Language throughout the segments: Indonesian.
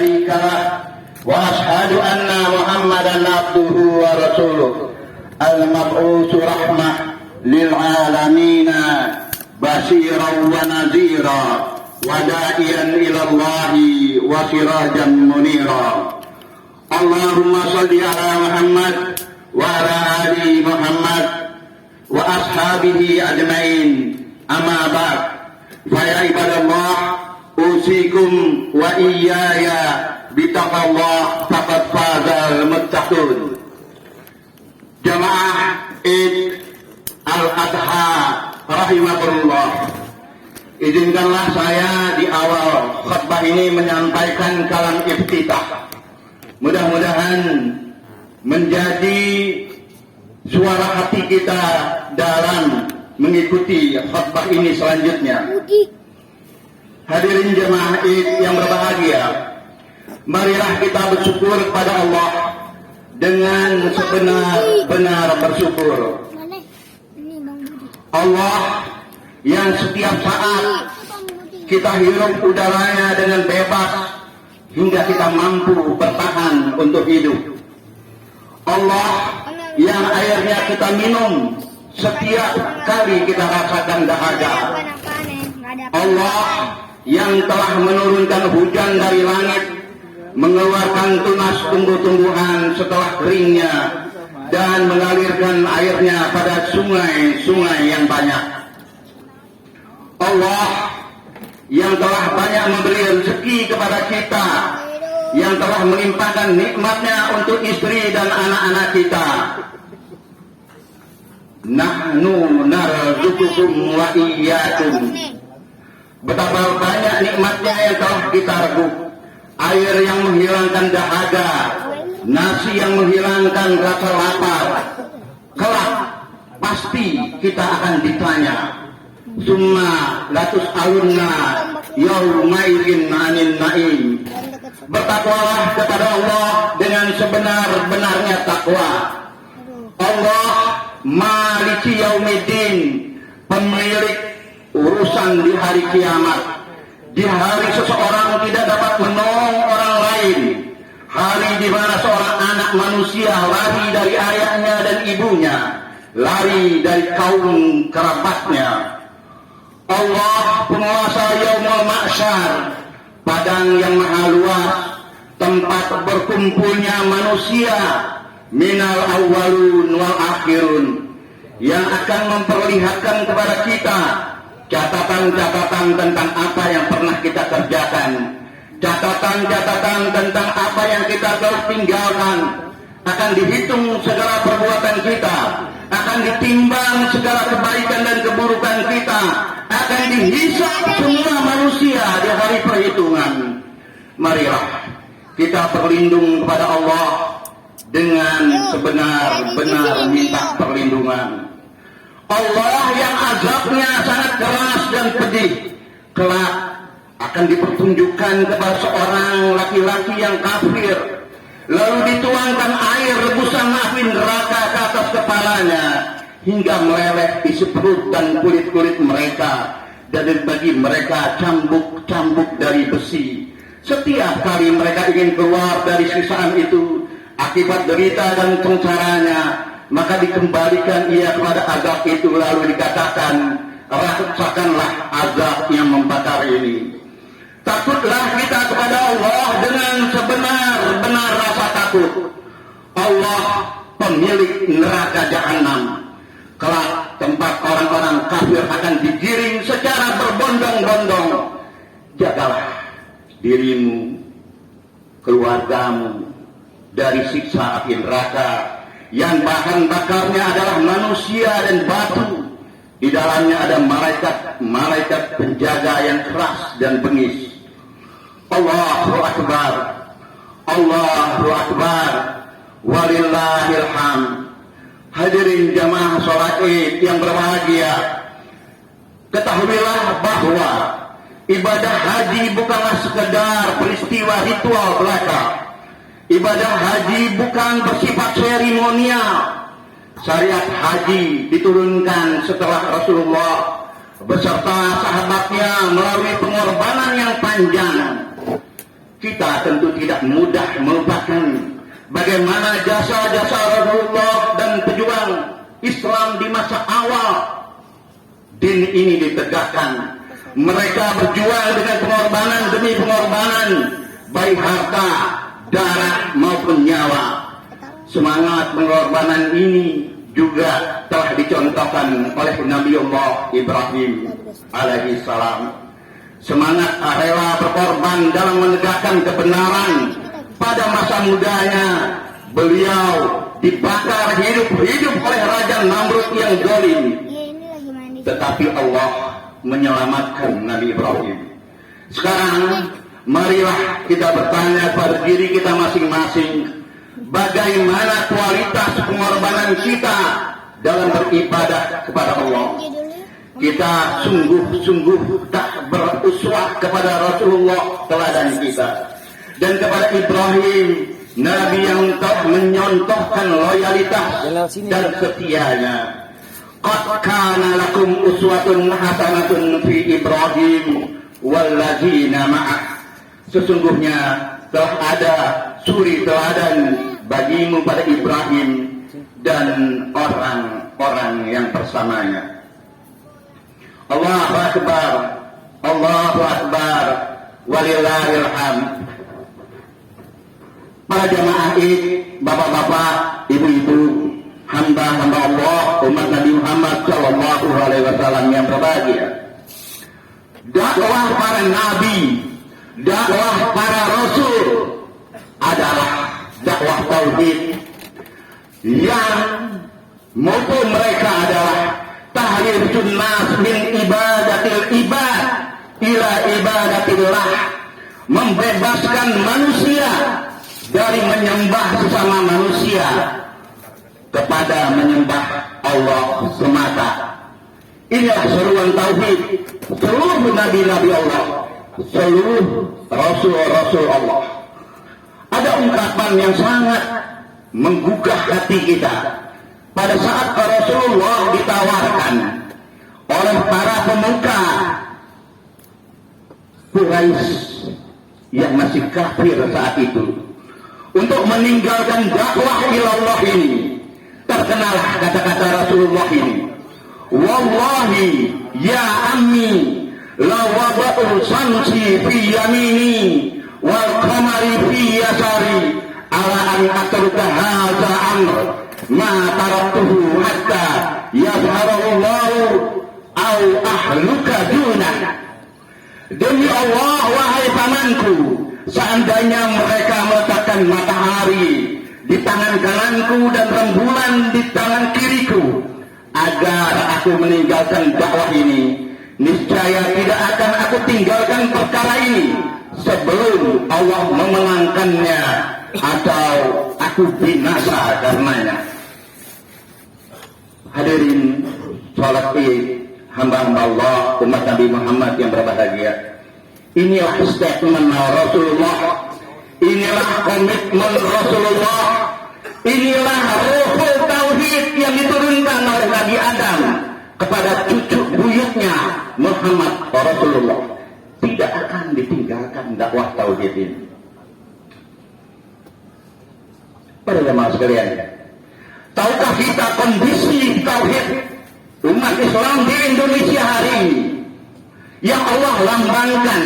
شريك له وأشهد أن محمدا عبده ورسوله المبعوث رحمة للعالمين بشيرا ونذيرا وداعيا إلى الله وسراجا منيرا. اللهم صل على محمد وعلى آل محمد وأصحابه أجمعين. أما بعد فيا عباد الله أوصيكم وإياي بتقوى الله فقد فاز المتقون. Jamaah Id Al-Adha rahimakumullah. Izinkanlah saya di awal khutbah ini menyampaikan kalam iftitah. Mudah-mudahan menjadi suara hati kita dalam mengikuti khutbah ini selanjutnya. Hadirin jemaah Id yang berbahagia, marilah kita bersyukur kepada Allah dengan sebenar-benar bersyukur. Allah yang setiap saat kita hirup udaranya dengan bebas hingga kita mampu bertahan untuk hidup. Allah yang airnya kita minum setiap kali kita rasakan dahaga. Allah yang telah menurunkan hujan dari langit, mengeluarkan tunas tumbuh-tumbuhan setelah keringnya, dan mengalirkan airnya pada sungai-sungai yang banyak. Allah yang telah banyak memberi rezeki kepada kita, yang telah melimpahkan nikmatnya untuk istri dan anak-anak kita. Nahnu narzuqukum wa iyyakum. Betapa banyak nikmatnya yang telah kita rebut. Air yang menghilangkan dahaga, nasi yang menghilangkan rasa lapar. Kelak pasti kita akan ditanya, summa latus alunna yaumaidin anin naim. Bertakwalah kepada Allah dengan sebenar-benarnya takwa. Allah maliki yaumiddin, pemilik urusan di hari kiamat. Di hari seseorang tidak dapat menolong orang lain, hari di mana seorang anak manusia lari dari ayahnya dan ibunya, lari dari kaum kerabatnya. Allah penguasa yaumul mahsyar, padang yang maha luas, tempat berkumpulnya manusia, minal awwalun wal akhirun, yang akan memperlihatkan kepada kita catatan-catatan tentang apa yang pernah kita kerjakan, catatan-catatan tentang apa yang kita telah tinggalkan. Akan dihitung segala perbuatan kita, akan ditimbang segala kebaikan dan keburukan kita, akan dihisab semua manusia di hari perhitungan. Marilah kita berlindung kepada Allah dengan sebenar-benar minta perlindungan. Allah yang azabnya sangat keras dan pedih, kelak akan dipertunjukkan kepada seorang laki-laki yang kafir, lalu dituangkan air rebusan api neraka ke atas kepalanya hingga meleleh isi perut dan kulit-kulit mereka, dan bagi mereka cambuk-cambuk dari besi. Setiap kali mereka ingin keluar dari sisaan itu akibat derita dan sengsaranya, maka dikembalikan ia kepada azab itu, lalu dikatakan, rasakanlah azab yang membakar ini. Takutlah kita kepada Allah dengan sebenar-benar rasa takut. Allah pemilik neraka jahanam. Kelak tempat orang-orang kafir akan digiring secara berbondong-bondong. Jagalah dirimu, keluargamu dari siksa api neraka yang bahan bakarnya adalah manusia dan batu. Di dalamnya ada malaikat penjaga yang keras dan bengis. Allahu Akbar, Allahu Akbar, walillahil hamd. Hadirin jamaah sholat Id yang berbahagia, ketahuilah bahwa ibadah haji bukanlah sekedar peristiwa ritual belaka. Ibadah haji bukan bersifat seremonial. Syariat haji diturunkan setelah Rasulullah beserta sahabatnya melalui pengorbanan yang panjang. kita tentu tidak mudah melupakan bagaimana jasa-jasa Rasulullah dan pejuang Islam di masa awal din ini ditegakkan. Mereka berjuang dengan pengorbanan demi pengorbanan, baik harta, darah maupun nyawa. Semangat pengorbanan ini juga telah dicontohkan oleh Nabiullah Ibrahim alaihi salam. Semangat rela berkorban dalam menegakkan kebenaran. Pada masa mudanya beliau dibakar hidup-hidup oleh Raja Namrud yang zalim. Tetapi Allah menyelamatkan Nabi Ibrahim. Sekarang marilah kita bertanya pada diri kita masing-masing, bagaimana kualitas pengorbanan kita dalam beribadah kepada Allah. Kita sungguh-sungguh tak beruswah kepada Rasulullah teladan kita, dan kepada Ibrahim, Nabi yang tak menyontohkan loyalitas dan setianya. Qad kana lakum uswatun hasanatun fi Ibrahim walladzina ma'ah. Sesungguhnya telah ada suri teladan bagimu pada Ibrahim dan orang-orang yang bersamanya. Allahu Akbar, Allahu Akbar, walillahil hamd. Para jamaah Id, bapak-bapak, ibu-ibu, hamba-hamba Allah, umat Nabi Muhammad Shallallahu Alaihi Wasallam yang berbahagia. Dakwah para nabi, dakwah para rasul adalah dakwah tauhid yang moto mereka adalah tahrir nas min ibadatil ibad ila ibadatillah, membebaskan manusia dari menyembah sesama manusia kepada menyembah Allah semata. Inilah seruan tauhid seluruh nabi-nabi Allah, seluruh rasul-rasul Allah. Ada ungkapan yang sangat menggugah hati kita pada saat Rasulullah ditawarkan oleh para pemuka Quraisy yang masih kafir saat itu untuk meninggalkan dakwah ilallah ini. Terkenalah kata-kata Rasulullah ini, wallahi ya ammi la wada'u samsi fi yamini wal qamari fi yasari ala an atruka hadza amr ma taraktuhu hatta yazharallahu au ahluka dunah. Demi Allah, wahai pamanku, seandainya mereka meletakkan matahari di tangan kananku dan rembulan di tangan kiriku agar aku meninggalkan dakwah ini, niscaya tidak akan aku tinggalkan perkara ini sebelum Allah memenangkannya atau aku binasa karenanya. Hadirin salat Id, hamba-hamba Allah, umat Nabi Muhammad yang berbahagia. Inilah statement Rasulullah, inilah komitmen Rasulullah, inilah ruhul tauhid yang diturunkan oleh Nabi Adam kepada cucu buyutnya Muhammad Rasulullah. Tidak akan ditinggalkan dakwah tauhid ini. Para jemaah sekalian, tahukah kita kondisi tauhid umat Islam di Indonesia hari ini yang Allah lambangkan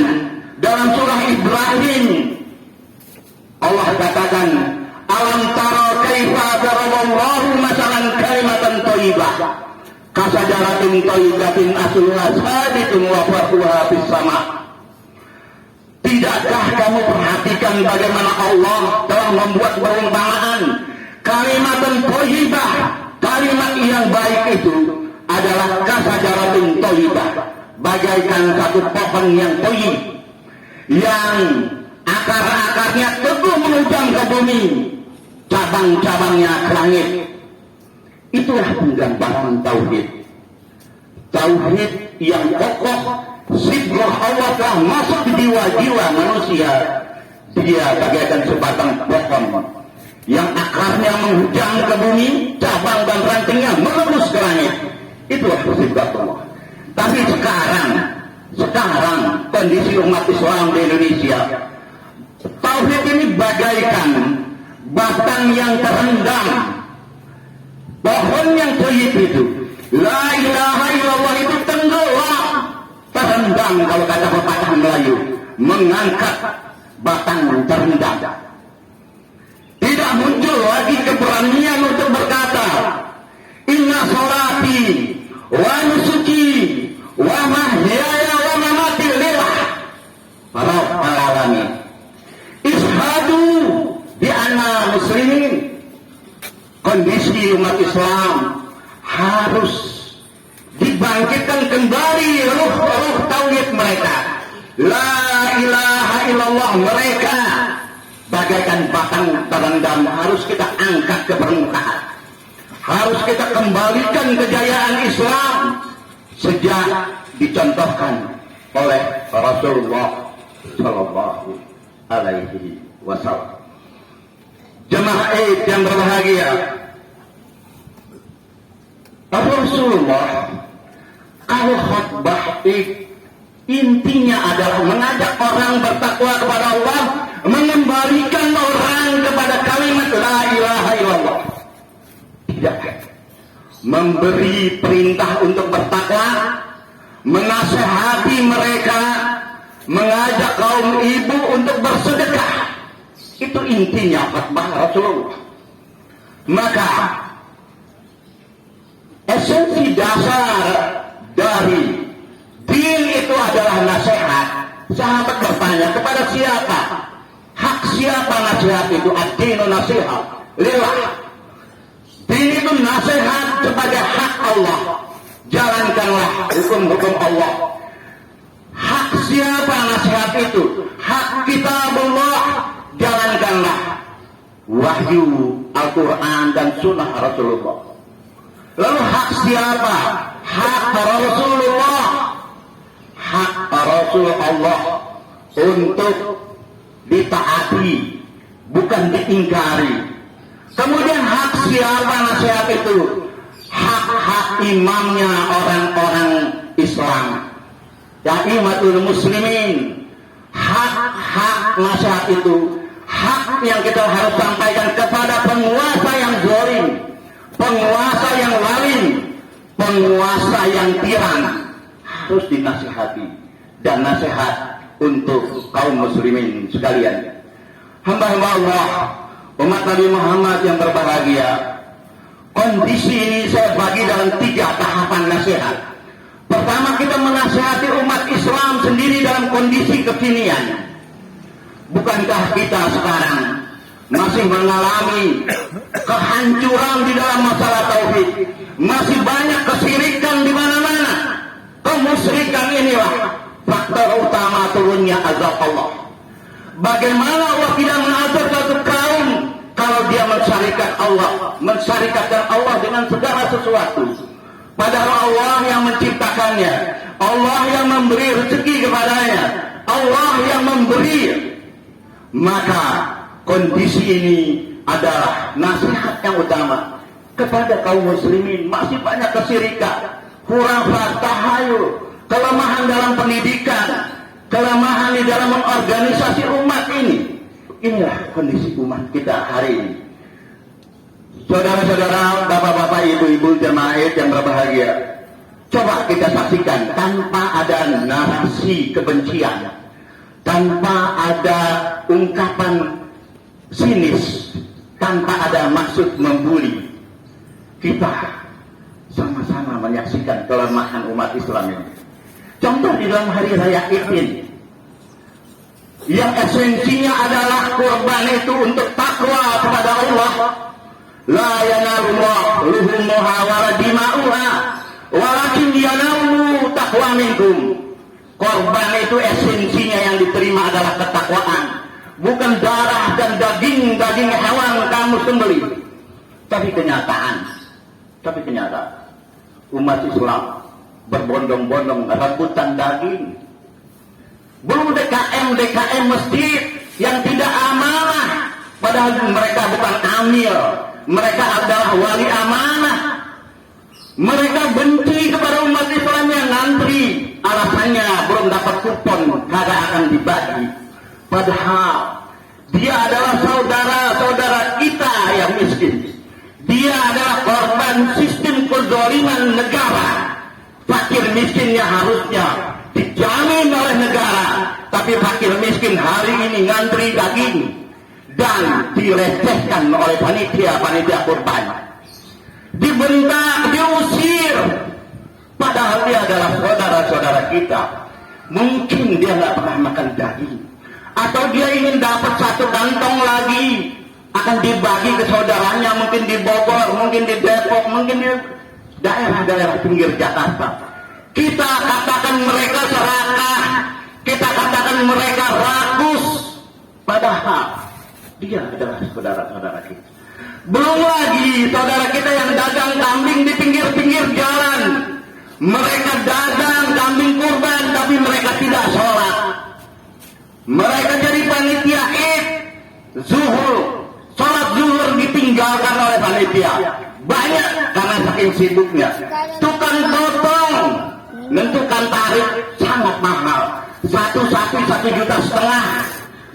dalam surah Ibrahim? Allah katakan, alam tara kaifa daraballahu masalan kalimatan thayyibah kasajaratin thayyibatin asluha sabitun wa far'uha fis sama. Tidakkah kamu perhatikan bagaimana Allah telah membuat perumpamaan kalimatan thayyibah, kalimat yang baik itu adalah kasajaratin thayyibah, bagaikan satu pohon yang thayyib yang akar-akarnya teguh menujam ke bumi, cabang-cabangnya ke langit. Itulah penggambaran tauhid. Tauhid yang kokoh, sidrah Allah telah masuk di jiwa-jiwa manusia. Dia bagaikan sebatang pohon yang akarnya menghujam ke bumi, cabang dan rantingnya menembus ke langit. Itulah sidrah Allah. Tapi sekarang kondisi umat Islam di Indonesia tauhid ini bagaikan batang yang terendam, pohon yang thayyib itu, la ilaha illallah itu tenggelam, terendam kalau kata pepatah Melayu, mengangkat batang terendam. Tidak muncul lagi keberanian untuk berkata, inna sholati wa nusuki wa mahyaya wa mamati lillah rabbil alamin. Ishadu bi anna muslimin. Kondisi umat Islam harus dibangkitkan kembali ruh tauhid mereka. La ilaha illallah mereka bagaikan batang terendam, harus kita angkat ke permukaan. Harus kita kembalikan kejayaan Islam sejak dicontohkan oleh Rasulullah Sallallahu Alaihi Wasallam. Jemaah Eid yang berbahagia, Rasulullah kalau khutbah intinya adalah mengajak orang bertakwa kepada Allah, mengembalikan orang kepada kalimat la ilaha illallah. Tidak. Memberi perintah untuk bertakwa, menasihati mereka, mengajak kaum ibu untuk bersedekah. Itu intinya khutbah Rasulullah. Maka esensi dasar dari din itu adalah nasihat. Sahabat bertanya, kepada siapa? Hak siapa nasihat itu? Ad-dinu nasihat lillah. Din itu nasihat sebagai hak Allah. Jalankanlah hukum-hukum Allah. Hak siapa nasihat itu? Hak kitabullah. Jalankanlah wahyu Al-Quran dan sunnah Rasulullah. Lalu hak siapa? Hak Rasulullah. Hak Rasulullah untuk ditaati, bukan diingkari. Kemudian hak siapa nasihat itu? Hak-hak imamnya orang-orang Islam, Da'imatul Muslimin. Hak-hak nasihat itu hak yang kita harus sampaikan kepada penguasa yang zalim, penguasa yang zalim, penguasa yang tiran. Harus dinasihati, dan nasihat untuk kaum muslimin sekalian. Hamba-hamba Allah, umat Nabi Muhammad yang berbahagia, kondisi ini saya bagi dalam 3 tahapan nasihat. Pertama, kita menasihati umat Islam sendiri dalam kondisi kekinian. Bukankah kita sekarang masih mengalami kehancuran di dalam masalah tauhid? Masih banyak kesyirikan di mana-mana. Kemusyrikan inilah faktor utama turunnya azab Allah. Bagaimana Allah tidak mengazab satu kaum kalau dia mensyarikatkan Allah dengan segala sesuatu? Padahal Allah yang menciptakannya, Allah yang memberi rezeki kepadanya, Allah yang memberi. Maka kondisi ini adalah nasihat yang utama kepada kaum muslimin. Masih banyak kesyirikan, khurafat, tahayul, kelemahan dalam pendidikan, kelemahan di dalam mengorganisasi umat ini. Inilah kondisi umat kita hari ini. Saudara-saudara, bapak-bapak, ibu-ibu jemaah yang berbahagia, coba kita saksikan tanpa ada narasi kebencian, tanpa ada ungkapan sinis, tanpa ada maksud membuli, kita sama-sama menyaksikan kelemahan umat Islam ini. Contoh di dalam hari raya Idin, yang esensinya adalah kurban itu untuk takwa kepada Allah. La yanalullah luhumuha wa dima'uha walakin yanalu taqwa minkum. Korban itu esensinya yang diterima adalah ketakwaan, bukan darah dan daging hewan kamu sembelih. Tapi kenyataan umat Islam berbondong-bondong rebutan daging. Belum DKM masjid yang tidak amanah, padahal mereka bukan amil, mereka adalah wali amanah. Mereka benci kepada umat Islam yang ngantri, alasannya belum dapat kupon, kagak akan dibagi. Padahal Dia adalah saudara-saudara kita yang miskin. Dia adalah korban sistem kezaliman negara. Fakir miskinnya harusnya dijamin oleh negara, tapi fakir miskin hari ini ngantri daging dan dilecehkan oleh panitia kurban, dibentak, diusir, padahal dia adalah saudara-saudara kita. Mungkin dia nggak pernah makan daging, atau dia ingin dapat satu kantong lagi, akan dibagi ke saudaranya, mungkin di Bogor, mungkin di Depok, mungkin di daerah-daerah pinggir Jakarta. Kita katakan mereka serakah, kita katakan mereka rakus, padahal dia adalah saudara-saudara kita. Belum lagi saudara kita yang dagang kambing di pinggir-pinggir jalan. Mereka dagang kambing kurban, tapi mereka tidak sholat. Mereka jadi panitia Id, zuhur, sholat zuhur ditinggalkan oleh panitia. Banyak karena saking sibuknya. Tukang potong menentukan tarif sangat mahal. Satu sapi 1,5 juta,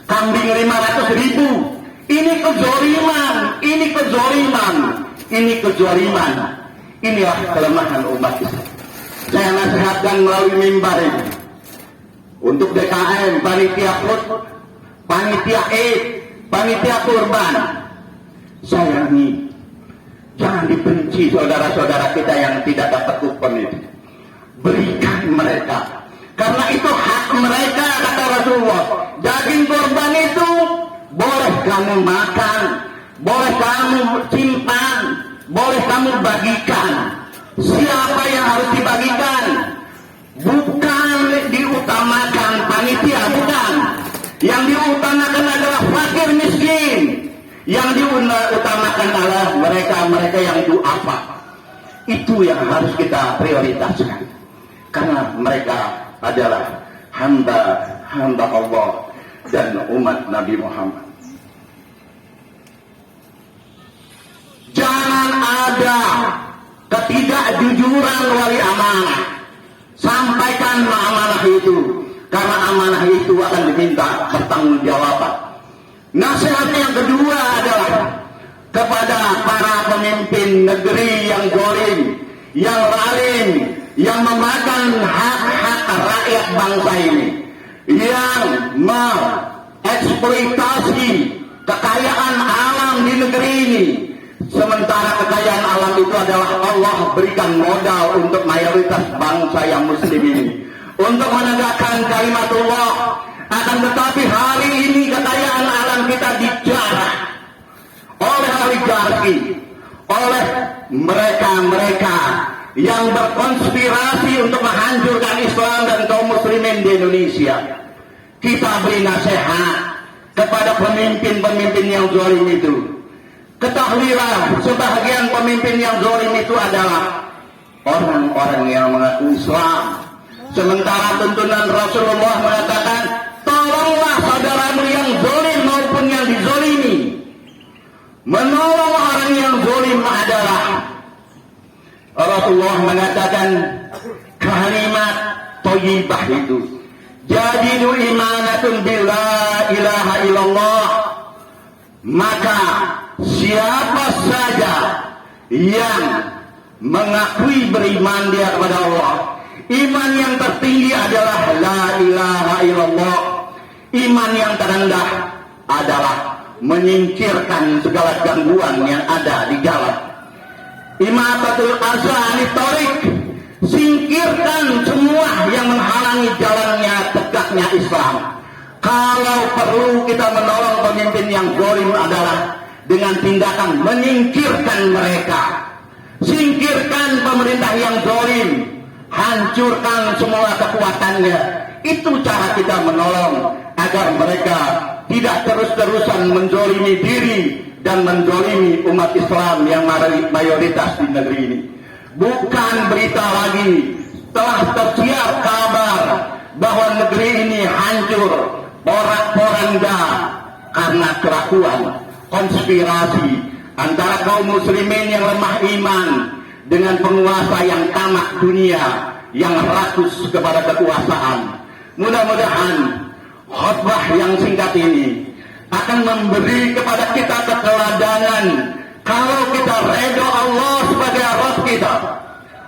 kambing 500.000. Ini kezaliman, ini kezaliman, ini kezaliman. Inilah kelemahan umat Islam. Saya nasihatkan melalui mimbar ini untuk DKM, panitia Hud, panitia Id, panitia kurban. Sayangi, jangan dibenci saudara-saudara kita yang tidak dapat kupon itu. Berikan mereka, karena itu hak mereka, kata Rasulullah. Daging kurban itu boleh kamu makan, boleh kamu simpan, boleh kamu bagikan. Siapa yang harus dibagikan? Bukan diutamakan panitia, bukan. Yang diutamakan adalah fakir miskin. Yang diutamakan adalah mereka-mereka yang duafa. Itu yang harus kita prioritaskan. Karena mereka adalah hamba Allah dan umat Nabi Muhammad. Jangan ada ketidakjujuran wali amanah. Sampaikan amanah itu, karena amanah itu akan diminta pertanggungjawaban. Nasihat yang kedua adalah kepada para pemimpin negeri yang zalim, yang zalim, yang memakan hak-hak rakyat bangsa ini, yang mengeksploitasi kekayaan alam di negeri ini. Sementara kekayaan alam itu adalah Allah berikan modal untuk mayoritas bangsa yang muslim ini, untuk menegakkan kalimatullah. Akan tetapi hari ini kekayaan alam kita dijarah oleh oligarki, oleh mereka-mereka yang berkonspirasi untuk menghancurkan Islam dan kaum muslimin di Indonesia. Kita beri nasihat kepada pemimpin-pemimpin yang zalim itu. Ketahuilah, sebahagian pemimpin yang zalim itu adalah orang-orang yang mengaku Islam. Sementara tuntunan Rasulullah mengatakan, tolonglah saudaramu yang zalim maupun yang dizalimi. Menolong orang yang zalim adalah, Rasulullah mengatakan kalimat thayyibah itu, jadidu imanatun bila ilaha illallah. Maka siapa saja yang mengakui beriman dia kepada Allah, iman yang tertinggi adalah la ilaha illallah. Iman yang terendah adalah menyingkirkan segala gangguan yang ada di jalan. Imatatul asa anit thariq, singkirkan semua yang menghalangi jalannya tegaknya Islam. Kalau perlu kita menolong pemimpin yang zalim adalah dengan tindakan menyingkirkan mereka. Singkirkan pemerintah yang zalim, hancurkan semua kekuatannya. Itu cara kita menolong agar mereka tidak terus-terusan menzalimi diri dan menzalimi umat Islam yang mayoritas di negeri ini. Bukan berita lagi, telah tersiar kabar bahwa negeri ini hancur, porak-poranda karena kelakuan konspirasi antara kaum muslimin yang lemah iman dengan penguasa yang tamak dunia, yang rakus kepada kekuasaan. Mudah-mudahan khutbah yang singkat ini akan memberi kepada kita keteladanan. Kalau kita redha Allah sebagai Rabb kita,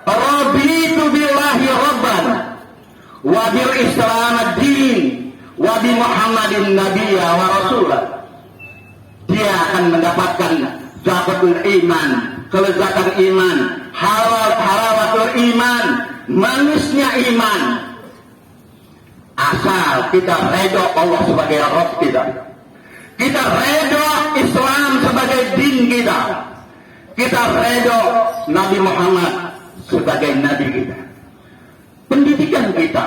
raditu billahi rabban wa bil islam ad-din wa bi Muhammadin nabiyya wa rasulah, dia akan mendapatkan zakatul iman, kelezatan iman, halawatul iman, manisnya iman. Asal kita redha Allah sebagai Rabb kita, kita redha Islam sebagai din kita, kita redha Nabi Muhammad sebagai Nabi kita. Pendidikan kita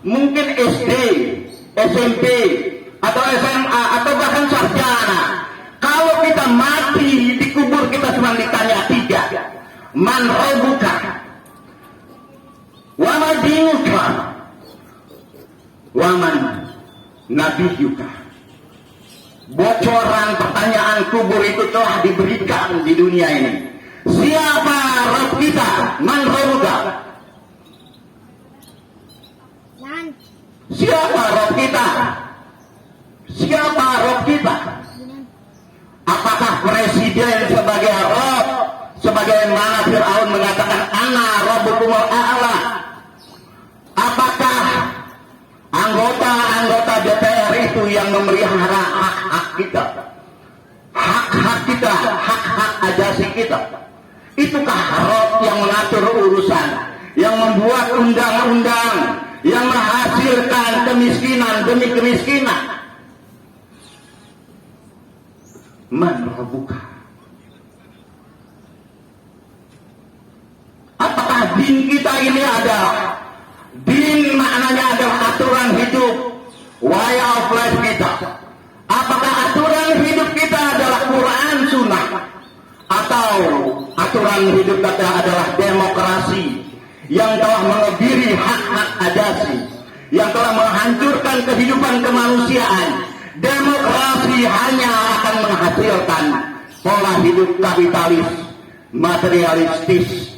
mungkin SD, SMP, atau SMA, atau bahkan sarjana. Kalau kita mati, dikubur kita cuma ditanya 3. Man rabbuka, wa ma dinuka, wa man nabiyuka. Bocoran pertanyaan kubur itu telah diberikan di dunia ini. Siapa Rabb kita? Man rabbuka? Siapa Rabb kita? Siapa Rabb kita? Apakah presiden sebagai Rabb, sebagaimana Fir'aun mengatakan ana rabbukumul a'la? Apakah anggota-anggota DPR itu yang memelihara hak-hak kita? Hak-hak kita, hak-hak ajasi kita. Itukah Rabb yang mengatur urusan, yang membuat undang-undang, yang menghasilkan kemiskinan demi kemiskinan? Man rabbuka? Apakah din kita ini ada? Din maknanya adalah aturan hidup, way of life kita. Apakah aturan hidup kita adalah Quran Sunnah, atau aturan hidup kita adalah demokrasi yang telah mengebiri hak-hak ajasi, yang telah menghancurkan kehidupan kemanusiaan? Demokrasi hanya akan menghasilkan pola hidup kapitalis, materialistis,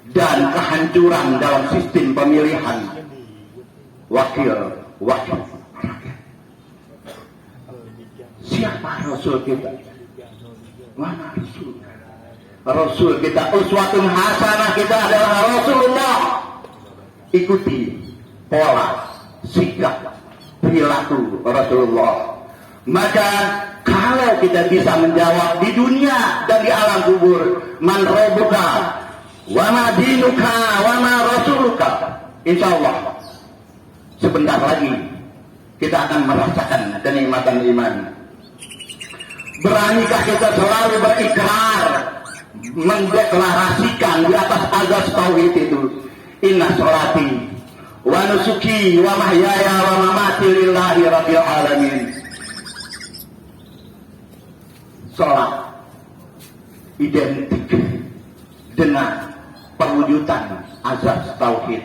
dan kehancuran dalam sistem pemilihan wakil rakyat. Siapa Rasul kita? Mana Rasul? Rasul kita, uswatun hasanah kita adalah Rasulullah. Ikuti pola, sikap, perilaku Rasulullah. Maka kalau kita bisa menjawab di dunia dan di alam kubur, man rabbuka, wa ma dinuka, wa ma rasuluka, insya Allah sebentar lagi kita akan merasakan kenikmatan iman. Beranikah kita selalu berikrar, mendeklarasikan di atas azas tauhid itu, inna sholati wa nusuki wa mahyaya wa mamati lillahi rabbil alamin. Sholat identik dengan perwujudan azas tauhid.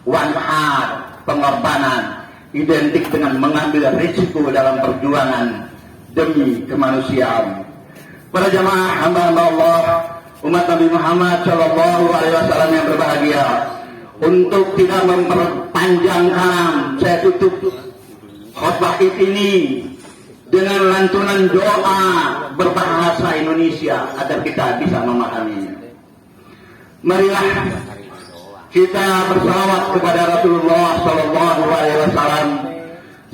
Wanhar, pengorbanan, identik dengan mengambil risiko dalam perjuangan demi kemanusiaan. Para jamaah hamba-hamba Allah, umat Nabi Muhammad Shallallahu Alaihi Wasallam yang berbahagia, untuk tidak memperpanjang kalam, saya tutup khutbah ini dengan lantunan doa berbahasa Indonesia agar kita bisa memahaminya. Marilah kita bersalawat kepada Rasulullah Shallallahu Alaihi Wasallam.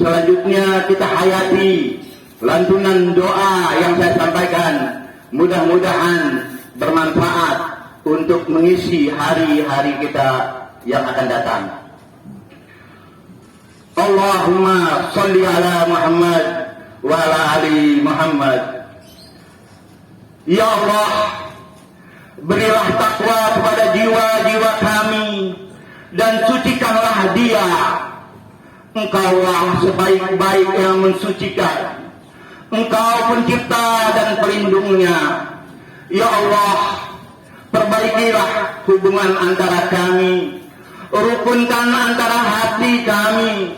Selanjutnya kita hayati lantunan doa yang saya sampaikan. Mudah-mudahan bermanfaat untuk mengisi hari-hari kita yang akan datang. Allahumma sholli ala Muhammad wa ala ali Muhammad. Ya Allah, berilah takwa kepada jiwa-jiwa kami dan sucikanlah dia. Engkaulah sebaik-baik yang mensucikan. Engkau pencipta dan pelindungnya. Ya Allah, perbaikilah hubungan antara kami, rukunkan antara hati kami,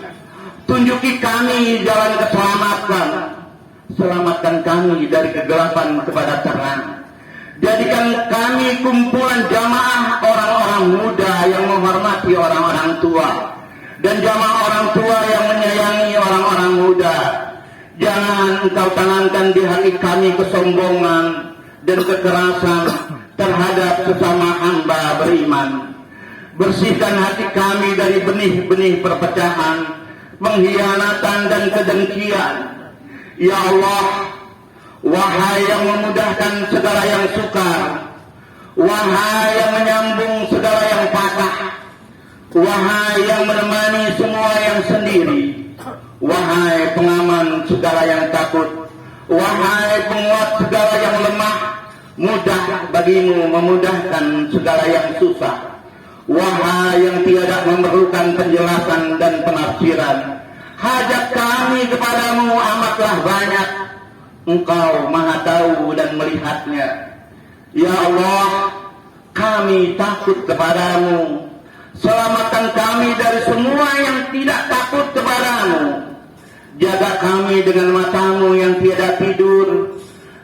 tunjuki kami jalan keselamatan, selamatkan kami dari kegelapan kepada terang. Jadikan kami kumpulan jamaah orang-orang muda yang menghormati orang-orang tua, dan jamaah orang tua yang menyayangi orang-orang muda. Jangan Jangan Engkau tanamkan di hati kami kesombongan dan kekerasan terhadap sesama hamba beriman. Bersihkan hati kami dari benih-benih perpecahan, pengkhianatan dan kedengkian. Ya Allah, wahai yang memudahkan segala yang sukar, wahai yang menyambung segala yang patah, wahai yang menemani semua yang sendiri, wahai pengaman segala yang takut, wahai penguat segala yang lemah, mudah bagimu memudahkan segala yang susah. Wahai yang tiada memerlukan penjelasan dan penafsiran, hajat kami kepadamu amatlah banyak. Engkau maha tahu dan melihatnya. Ya Allah, kami takut kepadamu. Selamatkan kami dari semua yang tidak takut kepadamu. Jaga kami dengan matamu yang tiada tidur.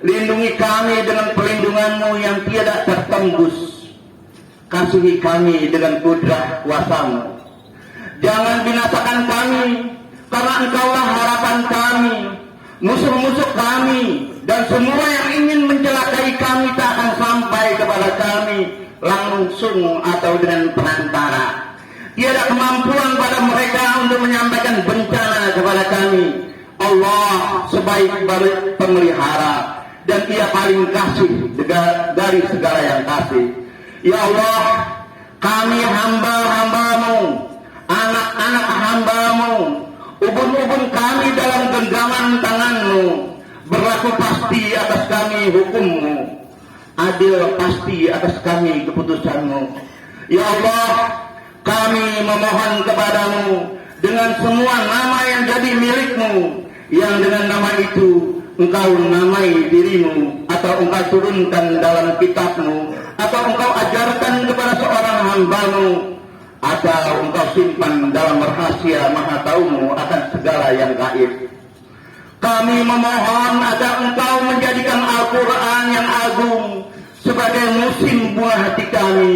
Lindungi kami dengan perlindunganmu yang tiada tertembus. Kasihi kami dengan kudrah kuasamu. Jangan binasakan kami, karena engkaulah harapan kami. Musuh-musuh kami dan semua yang ingin mencelakai kami tak akan sampai kepada kami langsung atau dengan perantara. Tiada kemampuan pada mereka untuk menyampaikan bencana kepada kami. Allah sebaik-baik pemelihara dan Ia paling kasih dari segala yang kasih. Ya Allah, kami hamba-hambamu, anak-anak hambamu, ubun-ubun kami dalam genggaman tanganmu. Berlaku pasti atas kami hukummu, adil pasti atas kami keputusanmu. Ya Allah, kami memohon kepadamu dengan semua nama yang jadi milikmu, yang dengan nama itu engkau namai dirimu, atau engkau turunkan dalam kitabmu, atau engkau ajarkan kepada seorang hambamu, atau engkau simpan dalam rahasia maha taumu akan segala yang gaib. Kami memohon agar engkau menjadikan Al-Quran yang agung sebagai musim buah hati kami,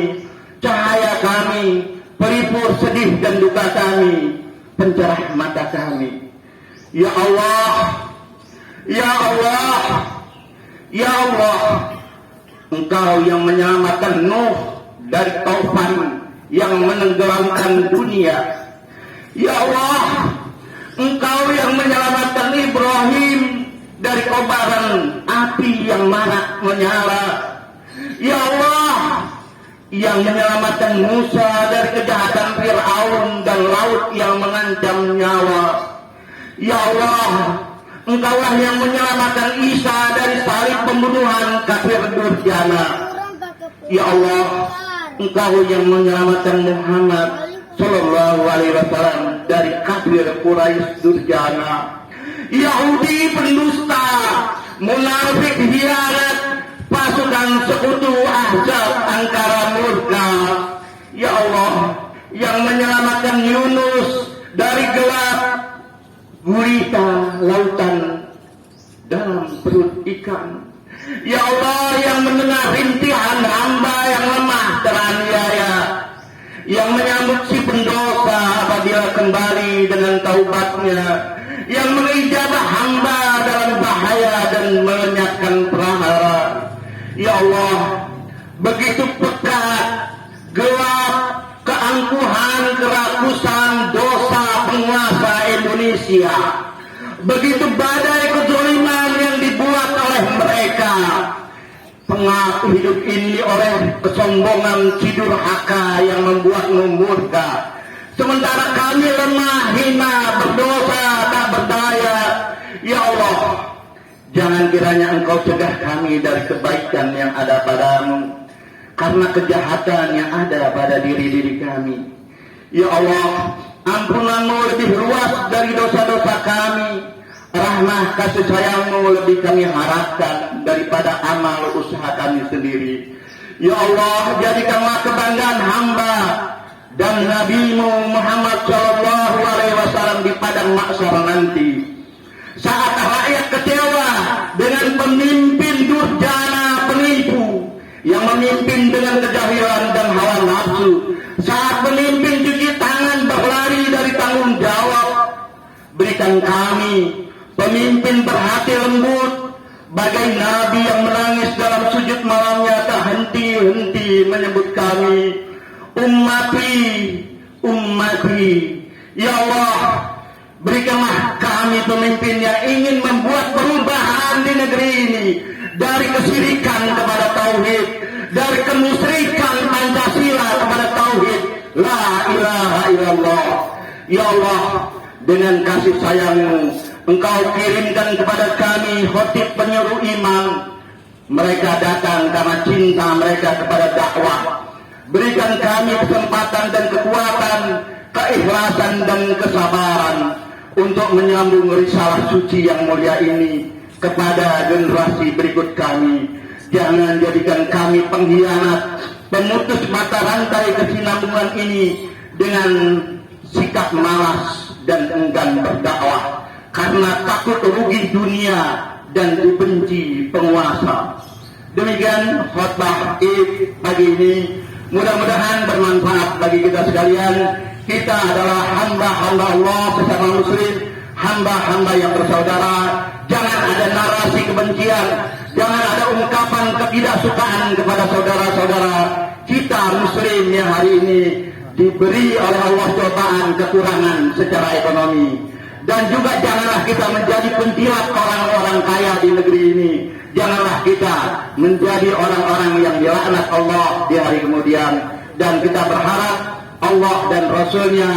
cahaya kami, pelipur sedih dan duka kami, pencerah mata kami. Ya Allah, Ya Allah, Ya Allah, Engkau yang menyelamatkan Nuh dari taufan yang menenggelamkan dunia. Ya Allah, Engkau yang menyelamatkan Ibrahim dari kobaran api yang marak menyala. Ya Allah, yang menyelamatkan Musa dari kejahatan Fir'aun dan laut yang mengancam nyawa. Ya Allah, Engkaulah yang menyelamatkan Isa dari salib pembunuhan kafir durjana. Ya Allah, Engkau yang menyelamatkan Muhammad Sallallahu Alaihi Wasallam dari kafir Quraisy durjana, Yahudi pendusta, munafik hianat, pasukan sekutu Ahzab angkara murka. Ya Allah, yang menyelamatkan Yunus dari gelap gurita lautan dalam perut ikan. Ya Allah, yang mendengar rintihan hamba yang lemah teraniaya, yang menyambut si pendosa apabila kembali dengan taubatnya, yang mengijabah hamba dalam bahaya dan melenyapkan prahara. Ya Allah, begitu pekat, gelap, keangkuhan, kerakusan, dosa penguasa Indonesia. Begitu badai kezaliman yang dibuat oleh mereka. Pengaku hidup ini oleh kesombongan cidurhaka yang membuatmu murka. Sementara kami lemah, hina, berdosa, tak berdaya. Ya Allah, jangan kiranya Engkau cegah kami dari kebaikan yang ada padamu, karena kejahatan yang ada pada diri-diri kami. Ya Allah, ampunanmu lebih luas dari dosa-dosa kami. Rahmah kasih sayangmu lebih kami harapkan daripada amal usaha kami sendiri. Ya Allah, jadikanlah kebanggaan hamba dan Nabi-Mu Muhammad Sallallahu Alaihi Wasallam di padang mahsyar nanti, saat rakyat kecewa dengan pemimpin durjana penipu yang memimpin dengan kejahilan dan hawa nafsu, saat pemimpin cuci tangan berlari dari tanggung jawab. Berikan kami pemimpin berhati lembut, bagai Nabi yang menangis dalam sujud malamnya tak henti-henti menyebut kami, ummati, ummati. Ya Allah, berikanlah kami pemimpin yang ingin membuat perubahan di negeri ini, dari kesyirikan kepada tauhid, dari kemusyrikan Pancasila kepada tauhid la ilaha illallah. Ya Allah, dengan kasih sayang-Mu Engkau kirimkan kepada kami khotib penyuruh iman. Mereka datang karena cinta mereka kepada dakwah. Berikan kami kesempatan dan kekuatan, keikhlasan dan kesabaran untuk menyambung risalah suci yang mulia ini kepada generasi berikut kami. Jangan jadikan kami pengkhianat, pemutus mata rantai kesinambungan ini dengan sikap malas dan enggan berdakwah karena takut rugi dunia dan dibenci penguasa. Demikian khutbah Id pagi ini. Mudah-mudahan bermanfaat bagi kita sekalian. Kita adalah hamba-hamba Allah sesama muslim, hamba-hamba yang bersaudara. Jangan ada narasi kebencian, jangan ada ungkapan ketidaksukaan kepada saudara-saudara kita muslim yang hari ini diberi oleh Allah cobaan kekurangan secara ekonomi. Dan juga janganlah kita menjadi penjilat orang-orang kaya di negeri ini. Janganlah kita menjadi orang-orang yang dilaknat Allah di hari kemudian. Dan kita berharap Allah dan Rasulnya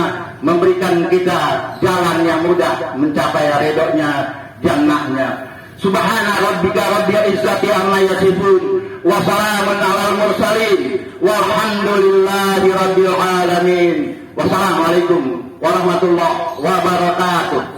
memberikan kita jalan yang mudah mencapai ridhonya, jannahnya. Subhana rabbika rabbil izzati amma yasifun, wa salamun alal mursalin, walhamdulillahi rabbil alamin. Wassalamualaikum warahmatullahi wabarakatuh.